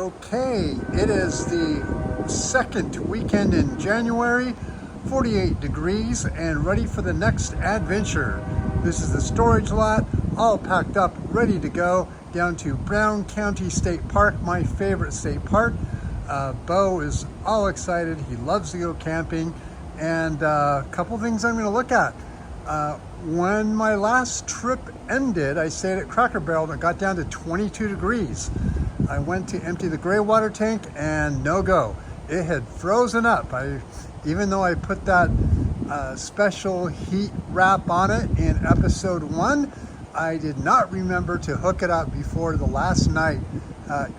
Okay, it is the second weekend in January, 48 degrees, and ready for the next adventure. This is the storage lot, all packed up, ready to go down to Brown County State Park, my favorite state park. Bo is all excited. He loves to go camping, and a couple things I'm going to look at. When my last trip ended, I stayed at Cracker Barrel and it got down to 22 degrees. I went to empty the gray water tank and no go. It had frozen up. Even though I put that special heat wrap on it in episode 1, I did not remember to hook it up before the last night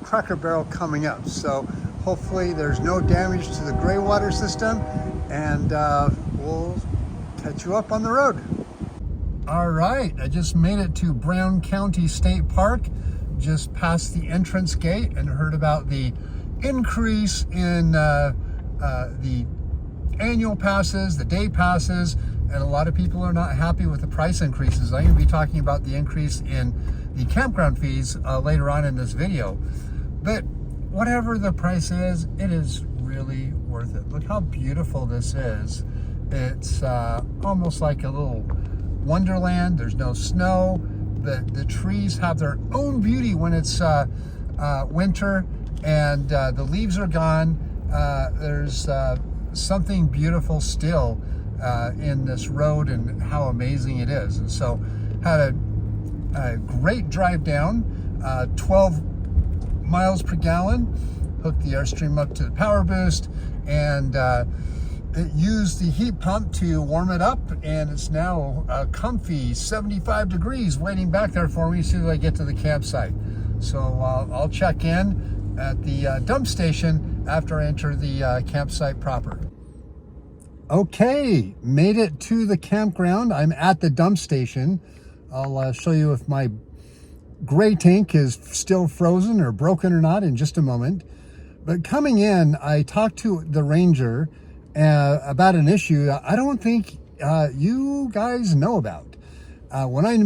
Cracker Barrel coming up. So hopefully there's no damage to the gray water system, and we'll catch you up on the road. All right, I just made it to Brown County State Park, just past the entrance gate, and heard about the increase in the annual passes, the day passes, and a lot of people are not happy with the price increases. I'm going to be talking about the increase in the campground fees later on in this video. But whatever the price is, it is really worth it. Look how beautiful this is. It's almost like a little wonderland. There's no snow. The trees have their own beauty when it's winter, and the leaves are gone. There's something beautiful still in this road and how amazing it is. And so had a great drive down, 12 miles per gallon, hooked the Airstream up to the power boost, and it used the heat pump to warm it up, and it's now a comfy 75 degrees waiting back there for me as soon as I get to the campsite. So I'll check in at the dump station after I enter the campsite proper. Okay, made it to the campground. I'm at the dump station. I'll show you if my gray tank is still frozen or broken or not in just a moment. But coming in, I talked to the ranger about an issue I don't think you guys know about. When I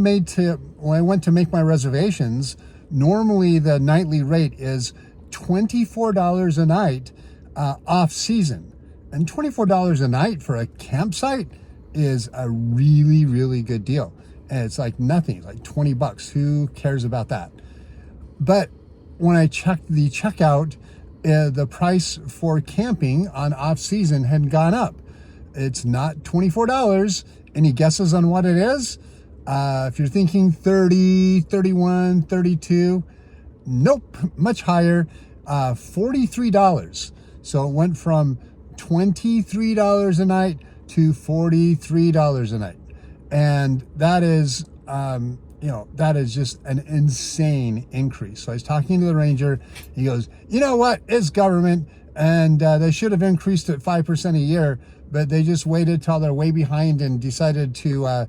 went to make my reservations, normally the nightly rate is $24 a night off season. And $24 a night for a campsite is a really, really good deal. And it's like nothing, like 20 bucks. Who cares about that? But when I checked the checkout, the price for camping on off season had gone up. It's not $24. Any guesses on what it is? If you're thinking 30, 31, 32, nope, much higher, $43. So it went from $23 a night to $43 a night. And that is, that is just an insane increase. So I was talking to the ranger. He goes, you know what? It's government, and they should have increased it 5% a year, but they just waited till they're way behind and decided to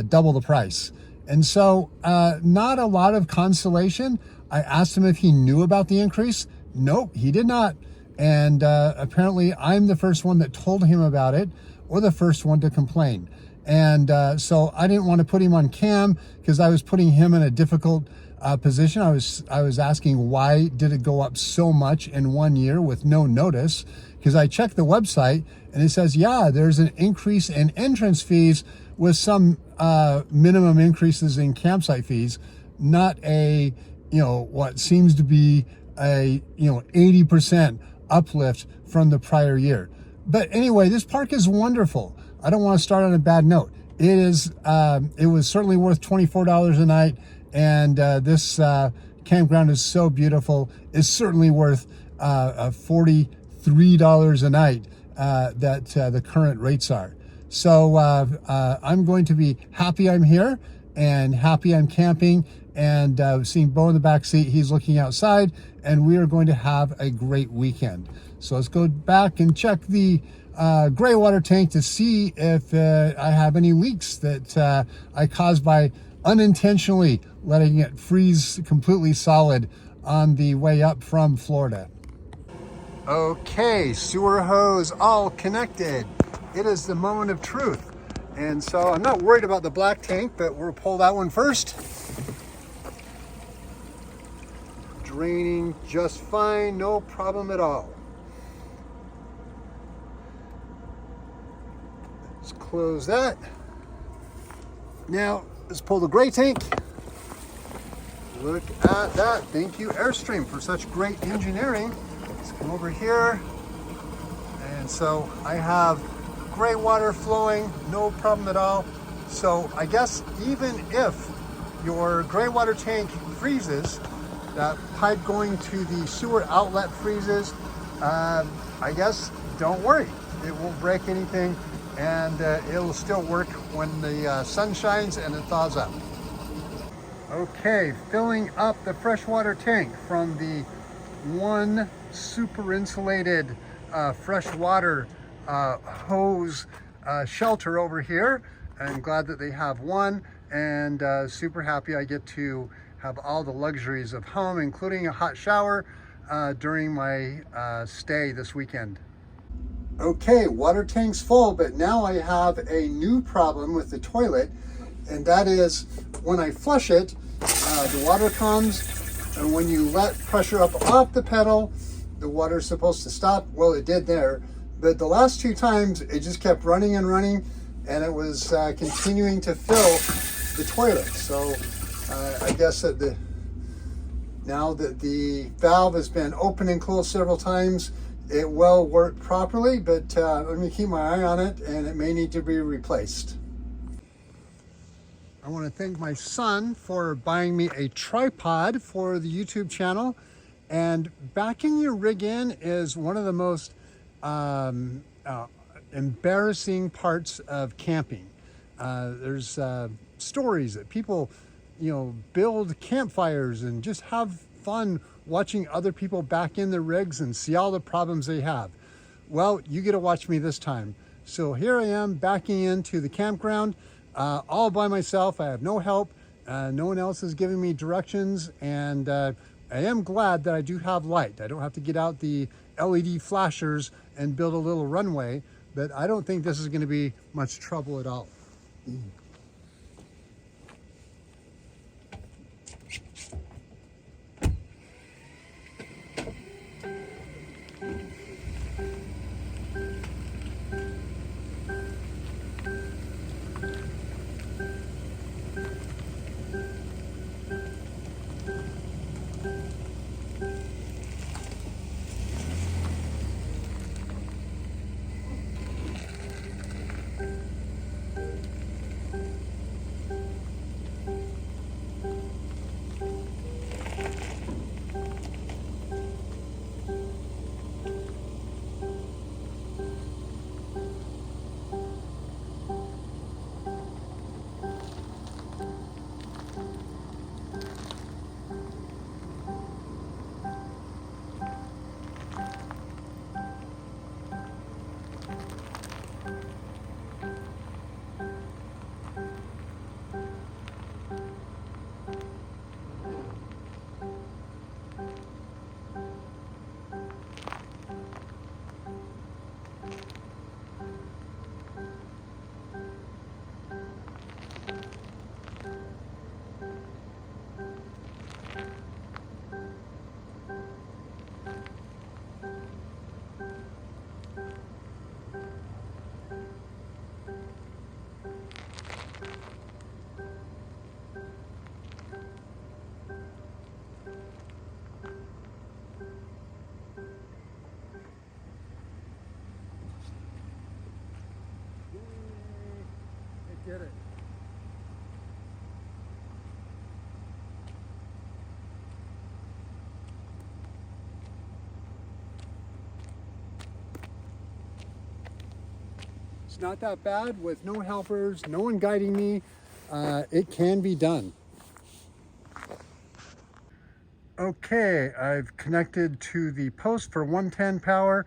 double the price. And so not a lot of consolation. I asked him if he knew about the increase. Nope, he did not. And apparently I'm the first one that told him about it, or the first one to complain. And so I didn't want to put him on cam because I was putting him in a difficult position. I was asking, why did it go up so much in 1 year with no notice? Because I checked the website and it says, yeah, there's an increase in entrance fees with some minimum increases in campsite fees, not a, what seems to be a, 80% uplift from the prior year. But anyway, this park is wonderful. I don't want to start on a bad note. It was certainly worth $24 a night, and this campground is so beautiful. It's certainly worth $43 a night that the current rates are. So I'm going to be happy I'm here and happy I'm camping, and seeing Bo in the back seat. He's looking outside, and we are going to have a great weekend. So let's go back and check the gray water tank to see if I have any leaks that I caused by unintentionally letting it freeze completely solid on the way up from Florida. Okay, sewer hose all connected. It is the moment of truth. And so I'm not worried about the black tank, but we'll pull that one first. draining just fine, no problem at all. Let's close that. Now, let's pull the gray tank. Look at that. Thank you, Airstream, for such great engineering. Let's come over here. And so I have gray water flowing, no problem at all. So I guess even if your gray water tank freezes, that pipe going to the sewer outlet freezes, I guess don't worry. It won't break anything, and it'll still work when the sun shines and it thaws up. Okay, filling up the freshwater tank from the one super insulated freshwater hose shelter over here. I'm glad that they have one, and super happy I get to have all the luxuries of home, including a hot shower during my stay this weekend. Okay, water tank's full, but now I have a new problem with the toilet, and that is when I flush it, the water comes, and when you let pressure up off the pedal, the water's supposed to stop. Well, it did there, but the last two times it just kept running and running, and it was continuing to fill the toilet. So I guess that now that the valve has been open and closed several times, it will work properly, but let me keep my eye on it, and it may need to be replaced. I want to thank my son for buying me a tripod for the YouTube channel. And backing your rig in is one of the most embarrassing parts of camping. There's stories that people, build campfires and just have fun watching other people back in their rigs and see all the problems they have. Well, you get to watch me this time. So here I am backing into the campground all by myself. I have no help. No one else is giving me directions, and I am glad that I do have light. I don't have to get out the LED flashers and build a little runway, but I don't think this is going to be much trouble at all. Get it. It's not that bad with no helpers, no one guiding me. It can be done. Okay, I've connected to the post for 110 power,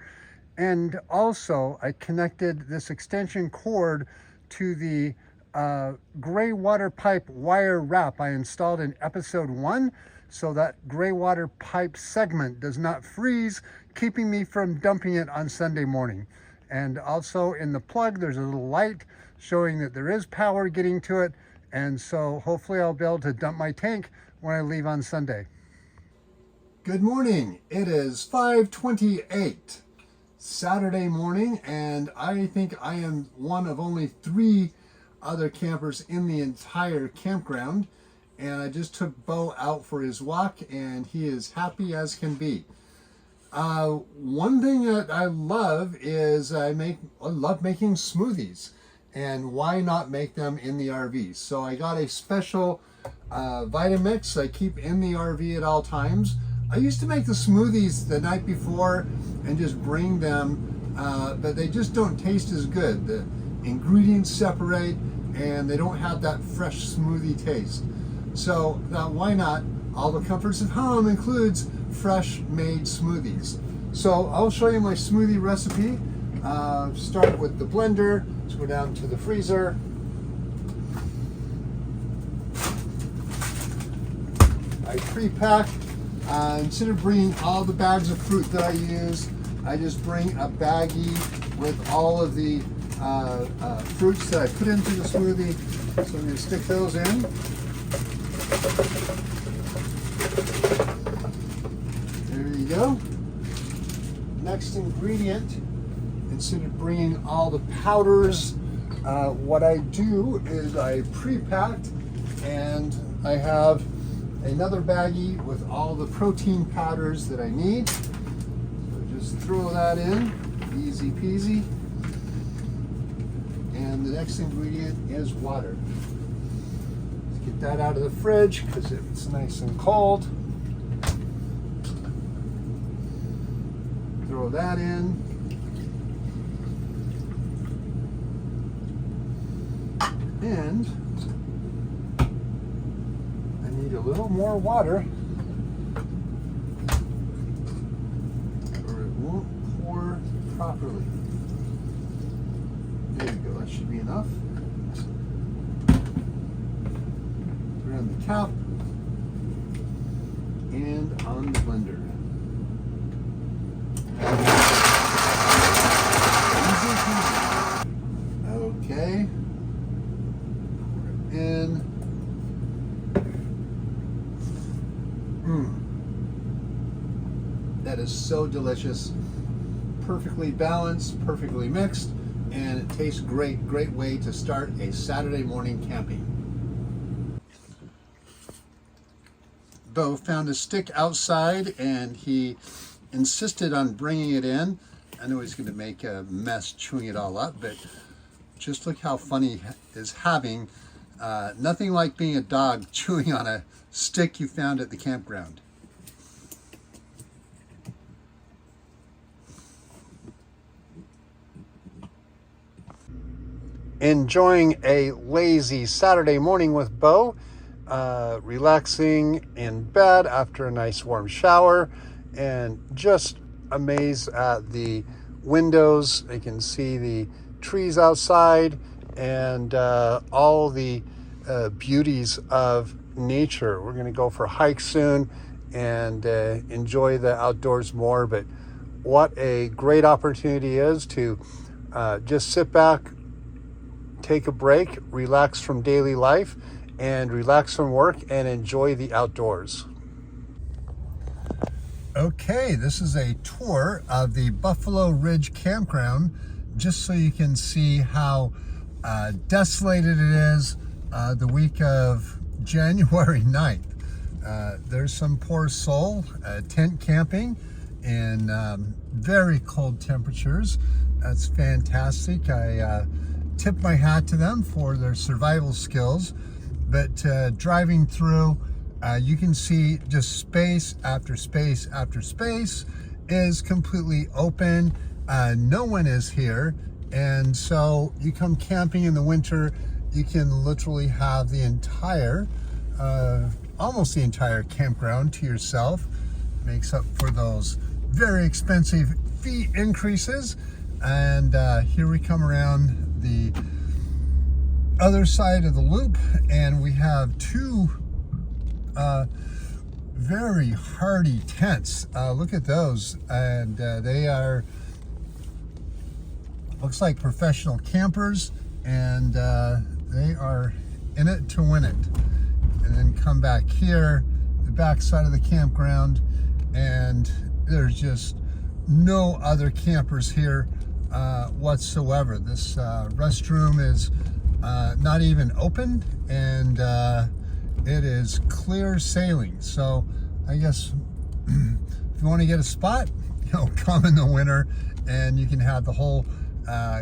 and also I connected this extension cord to the gray water pipe wire wrap I installed in episode 1, so that gray water pipe segment does not freeze, keeping me from dumping it on Sunday morning. And also in the plug, there's a little light showing that there is power getting to it, and so hopefully I'll be able to dump my tank when I leave on Sunday. Good morning. It is 5:28 Saturday morning, and I think I am one of only 3 other campers in the entire campground. And I just took Bo out for his walk, and he is happy as can be. One thing that I love is I love making smoothies, and why not make them in the RV? So I got a special Vitamix I keep in the RV at all times. I used to make the smoothies the night before and just bring them, but they just don't taste as good. The ingredients separate and they don't have that fresh smoothie taste. So why not? All the comforts of home includes fresh made smoothies. So I'll show you my smoothie recipe. Start with the blender. Let's go down to the freezer. I pre-pack. Instead of bringing all the bags of fruit that I use, I just bring a baggie with all of the fruits that I put into the smoothie. So I'm going to stick those in. There you go. Next ingredient, instead of bringing all the powders, what I do is I pre-packed, and I have another baggie with all the protein powders that I need. So just throw that in, easy peasy. And the next ingredient is water. Let's get that out of the fridge because it's nice and cold. Throw that in. And a little more water, or it won't pour properly. There you go, that should be enough. Put it on the top and on the blender. Okay. Pour it in. That is so delicious, perfectly balanced, perfectly mixed, and it tastes great. Great way to start a Saturday morning camping. Bo found a stick outside and he insisted on bringing it in. I know he's going to make a mess chewing it all up, but just look how funny is having nothing like being a dog chewing on a stick you found at the campground. Enjoying a lazy Saturday morning with Bo, relaxing in bed after a nice warm shower, and just amazed at the windows. I can see the trees outside and all the beauties of nature. We're going to go for a hike soon and enjoy the outdoors more, but what a great opportunity is to just sit back, take a break, relax from daily life, and relax from work and enjoy the outdoors. Okay, this is a tour of the Buffalo Ridge Campground, just so you can see how desolated it is the week of January 9th. There's some poor soul tent camping in very cold temperatures. That's fantastic. I tip my hat to them for their survival skills, but driving through, you can see just space after space after space is completely open. No one is here, and so you come camping in the winter, you can literally have the entire almost the entire campground to yourself. Makes up for those very expensive fee increases. And here we come around the other side of the loop, and we have 2 very hardy tents. Look at those, and they are, looks like professional campers, and they are in it to win it. And then come back here, the back side of the campground, and there's just no other campers here whatsoever. This restroom is not even open, and it is clear sailing. So I guess if you want to get a spot, come in the winter and you can have the whole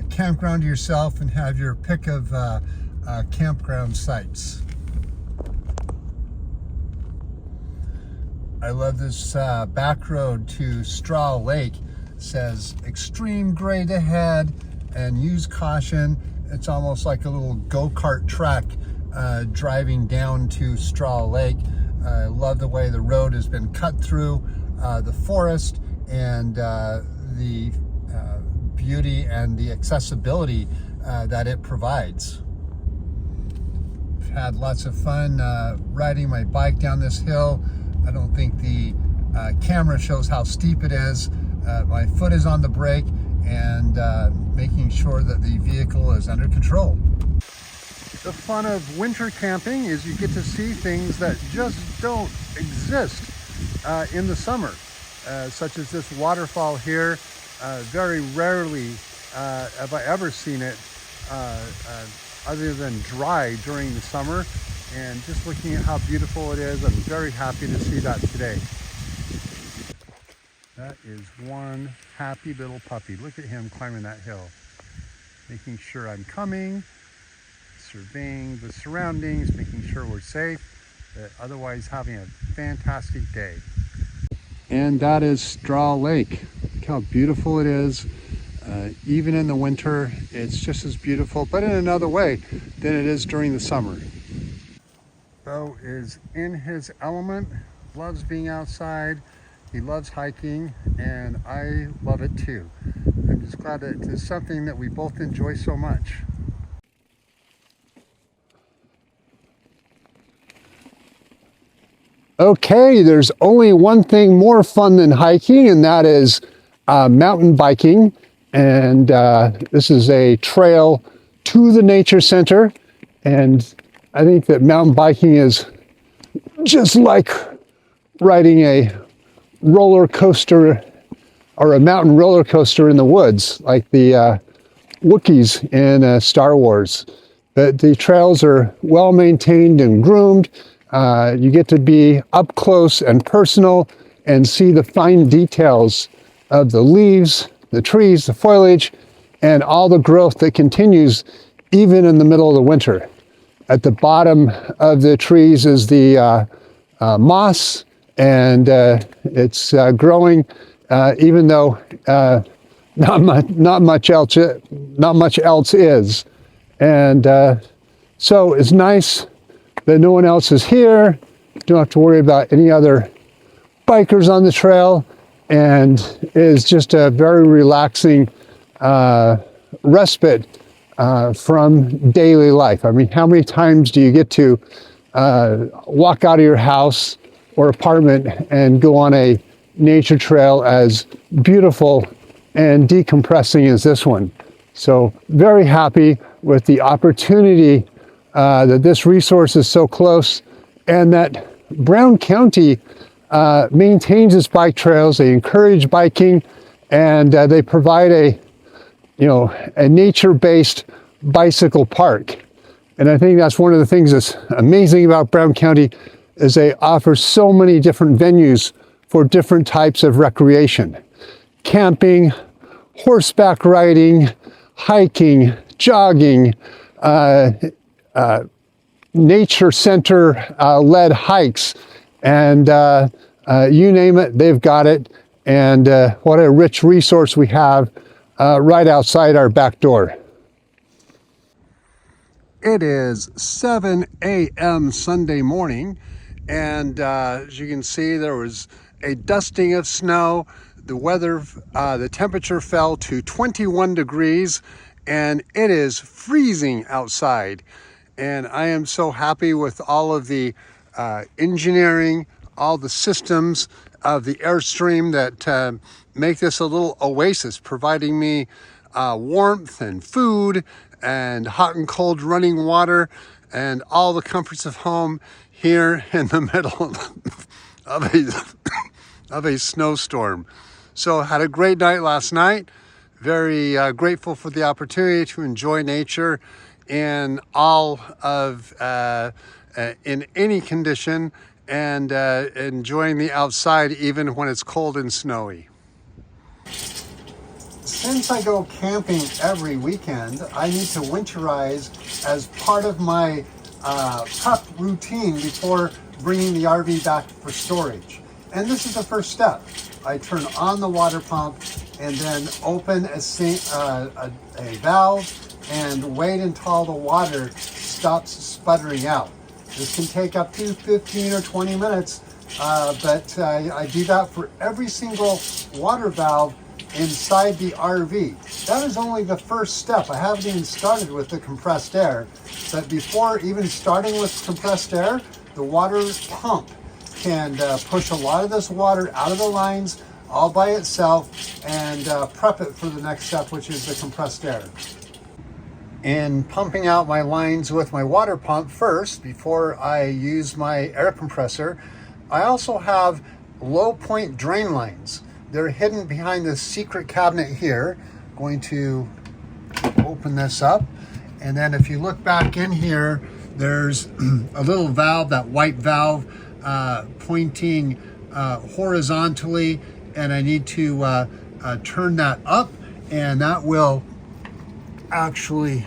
campground to yourself and have your pick of campground sites. I love this back road to Straw Lake. It says extreme grade ahead and use caution. It's almost like a little go-kart track driving down to Straw Lake. I love the way the road has been cut through the forest, and the beauty and the accessibility that it provides. I've had lots of fun riding my bike down this hill. I don't think the camera shows how steep it is. My foot is on the brake, and making sure that the vehicle is under control. The fun of winter camping is you get to see things that just don't exist in the summer, such as this waterfall here. Very rarely have I ever seen it other than dry during the summer. And just looking at how beautiful it is, I'm very happy to see that today. That is one happy little puppy. Look at him climbing that hill, making sure I'm coming, surveying the surroundings, making sure we're safe, but otherwise having a fantastic day. And that is Straw Lake. Look how beautiful it is. Even in the winter, it's just as beautiful, but in another way than it is during the summer. Bo is in his element, loves being outside, he loves hiking, and I love it too. I'm just glad that it is something that we both enjoy so much. Okay, there's only one thing more fun than hiking, and that is mountain biking. And this is a trail to the nature center, and I think that mountain biking is just like riding a roller coaster or a mountain roller coaster in the woods, like the Wookiees in Star Wars. But the trails are well maintained and groomed. You get to be up close and personal and see the fine details of the leaves, the trees, the foliage, and all the growth that continues even in the middle of the winter. At the bottom of the trees is the moss, and it's growing even though not much else is. And so it's nice that no one else is here. Don't have to worry about any other bikers on the trail, and is just a very relaxing respite from daily life. I mean, how many times do you get to walk out of your house or apartment and go on a nature trail as beautiful and decompressing as this one? So very happy with the opportunity that this resource is so close, and that Brown County maintains its bike trails. They encourage biking, and they provide a nature-based bicycle park. And I think that's one of the things that's amazing about Brown County, is they offer so many different venues for different types of recreation. Camping, horseback riding, hiking, jogging, nature center led hikes, and you name it, they've got it. And what a rich resource we have right outside our back door. It is 7 a.m. Sunday morning, and as you can see, there was a dusting of snow. The weather, the temperature fell to 21 degrees, and it is freezing outside. And I am so happy with all of the engineering, all the systems of the Airstream that make this a little oasis, providing me warmth and food and hot and cold running water and all the comforts of home here in the middle of of a snowstorm. So had a great night last night. Very grateful for the opportunity to enjoy nature in all of in any condition, and enjoying the outside even when it's cold and snowy. Since I go camping every weekend, I need to winterize as part of my prep routine before bringing the RV back for storage. And this is the first step. I turn on the water pump and then open a valve and wait until the water stops sputtering out. This can take up to 15 or 20 minutes, but I do that for every single water valve inside the RV. That is only the first step. I haven't even started with the compressed air, but before even starting with compressed air, the water pump can push a lot of this water out of the lines all by itself and prep it for the next step, which is the compressed air. In pumping out my lines with my water pump first, before I use my air compressor, I also have low point drain lines. They're hidden behind this secret cabinet here. I'm going to open this up. And then if you look back in here, there's a little valve, that white valve pointing horizontally. And I need to turn that up, and that will actually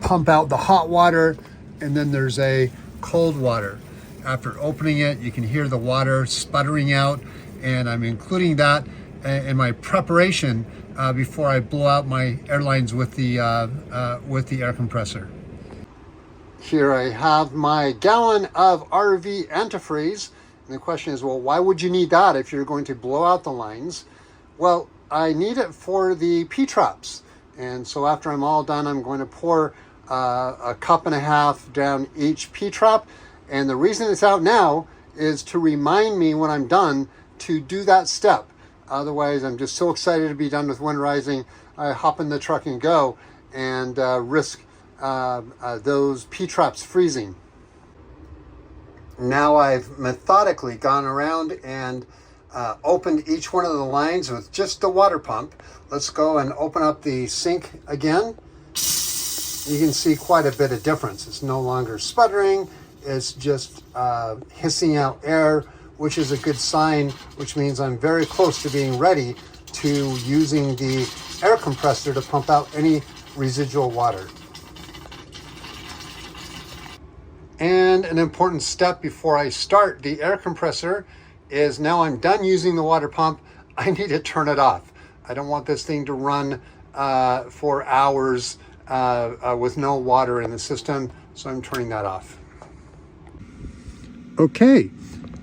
pump out the hot water. And then there's a cold water. After opening it, you can hear the water sputtering out. And I'm including that in my preparation before I blow out my air lines with the air compressor. Here I have my gallon of RV antifreeze. And the question is, well, why would you need that if you're going to blow out the lines? Well, I need it for the P-traps. And so after I'm all done, I'm going to pour a cup and a half down each P-trap. And the reason it's out now is to remind me when I'm done to do that step. Otherwise, I'm just so excited to be done with winterizing. I hop in the truck and go and risk those P-traps freezing. Now I've methodically gone around and opened each one of the lines with just the water pump. Let's go and open up the sink again. You can see quite a bit of difference. It's no longer sputtering. It's just hissing out air, which is a good sign, which means I'm very close to being ready to using the air compressor to pump out any residual water. And an important step before I start the air compressor is, now I'm done using the water pump, I need to turn it off. I don't want this thing to run for hours with no water in the system, so I'm turning that off. Okay.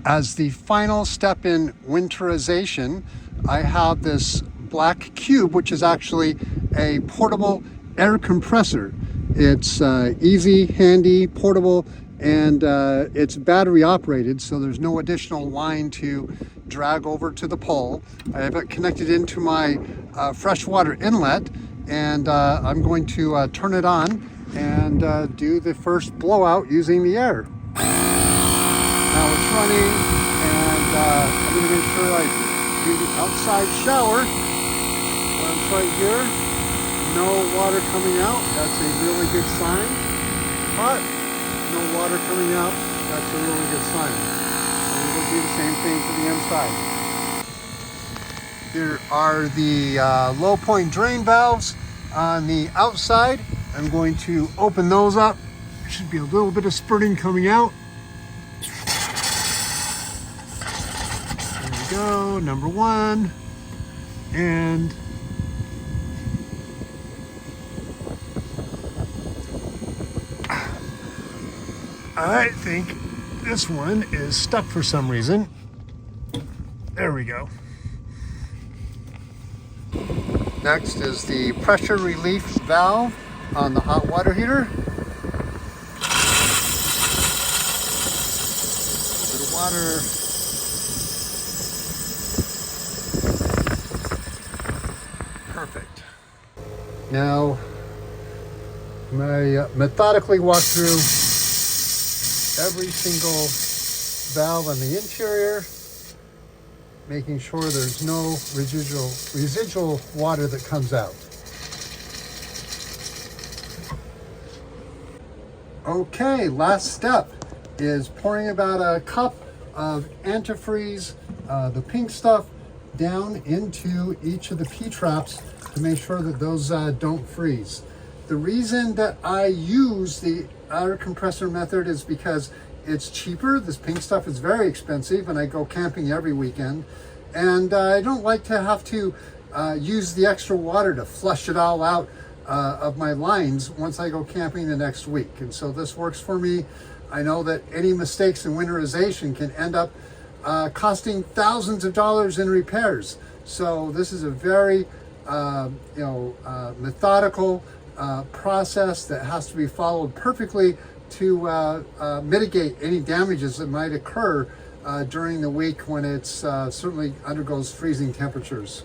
As the final step in winterization, I have this black cube, which is actually a portable air compressor. It's easy, handy, portable, and it's battery operated, so there's no additional line to drag over to the pole. I have it connected into my freshwater inlet, and I'm going to turn it on and do the first blowout using the air. Now it's running, and I'm going to make sure I do the outside shower. Once right here, no water coming out. That's a really good sign. But no water coming out. That's a really good sign. And we'll do the same thing to the inside. Here are the low point drain valves on the outside. I'm going to open those up. There should be a little bit of spurting coming out. Go, number one, and I think this one is stuck for some reason. There we go. Next is the pressure relief valve on the hot water heater. A bit of water. Perfect. Now, I methodically walk through every single valve on the interior, making sure there's no residual water that comes out. Okay, last step is pouring about a cup of antifreeze, the pink stuff, down into each of the P-traps to make sure that those don't freeze. The reason that I use the air compressor method is because it's cheaper. This pink stuff is very expensive and I go camping every weekend. And I don't like to have to use the extra water to flush it all out of my lines once I go camping the next week. And so this works for me. I know that any mistakes in winterization can end up costing thousands of dollars in repairs. So this is a very methodical process that has to be followed perfectly to mitigate any damages that might occur during the week when it's certainly undergoes freezing temperatures.